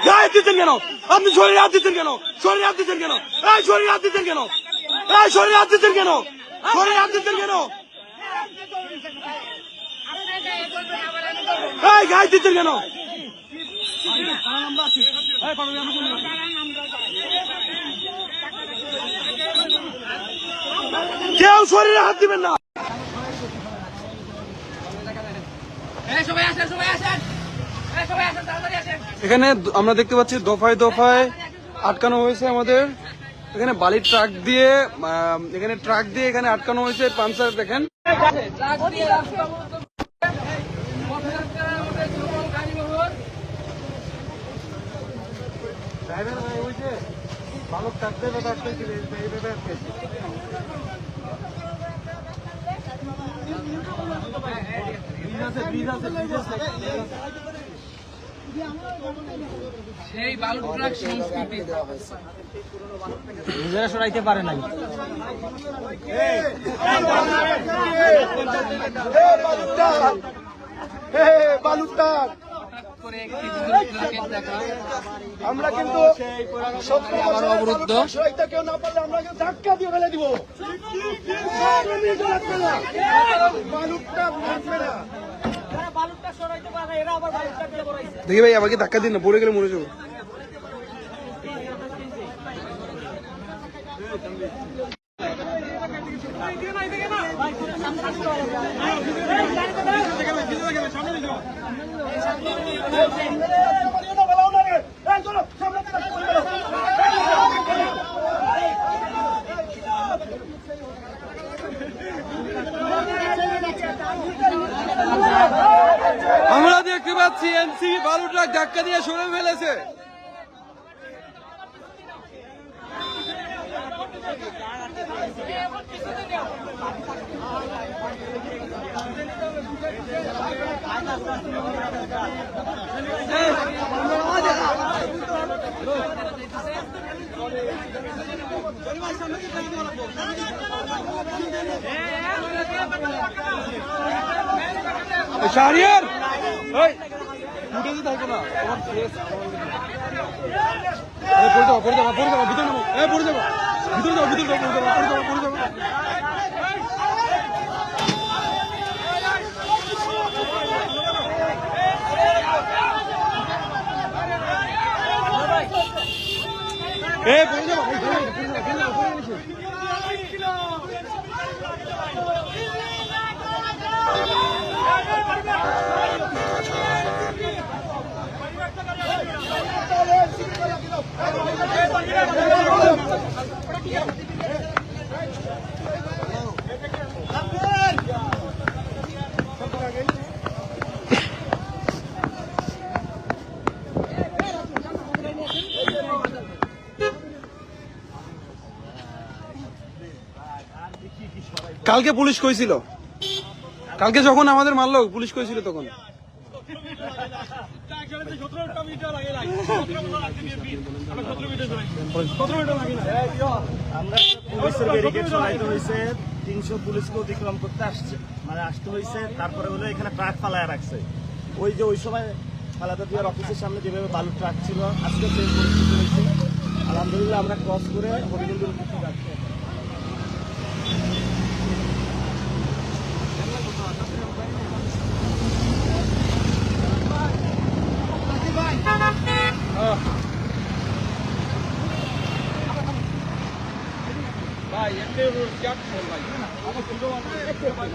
গায়ে দিচ্ছেন কেন? আপনি শরীরে হাত দিচ্ছেন কেন? শরীরে হাত দিচ্ছেন কেন? এই শরীরে হাত দিচ্ছেন কেন? এই শরীরে হাত দিচ্ছেন কেন? শরীরে হাত দিচ্ছেন কেন? এই গায়ে দিচ্ছেন কেন? কেউ শরীরে হাত দিবেন না। এখানে আমরা দেখতে পাচ্ছি দফায় দফায় আটকানো হয়েছে আমাদের। এখানে বালির ট্রাক দিয়ে এখানে আটকানো হয়েছে। পাঞ্চার দেখেন, বালক ট্রাক দিয়ে সেই বালু ট্রাক সংস্কৃতি নিজেরা সরাইতে পারে নাই। আমরা কিন্তু অবরুদ্ধ কেউ না পারলে আমরা ধাক্কা দিয়ে ফেলে দিব। দেখি ভাই আমাকে ধাক্কা দিন না, পড়ে গেলে মরে যাবো। আমরা দেখতে পাচ্ছি এনসি বালু ট্রাক ধাক্কা দিয়ে সরে ফেলেছে। শাহরিয়ার উঠে দিতে থাকবে না, তোমার ফেস পড়ে যাবো ভিতরে নামো, পড়ে যাবো ভিতরে যাবো পড়ে যাবো। কালকে পুলিশ কইছিল, কালকে যখন আমাদের মারলো পুলিশ কইছিল তখন। আমরা পুলিশের ব্যারিকেড সরাইতে হয়েছে, 300 পুলিশকে অতিক্রম করতে আসতে হয়েছে। তারপরে হলো এখানে ট্রাক ফালায় রাখছে। ওই সময় খালেদা জিয়ার অফিসের সামনে যেভাবে বালু ট্রাক ছিল, আজকে সেই পরিস্থিতি হয়েছে। আলহামদুলিল্লাহ আমরা ক্রস করে হবিগঞ্জের দিকে যাচ্ছি। ভাই একটা ক্যাট ফোন ভাই আমার ছোট ভাই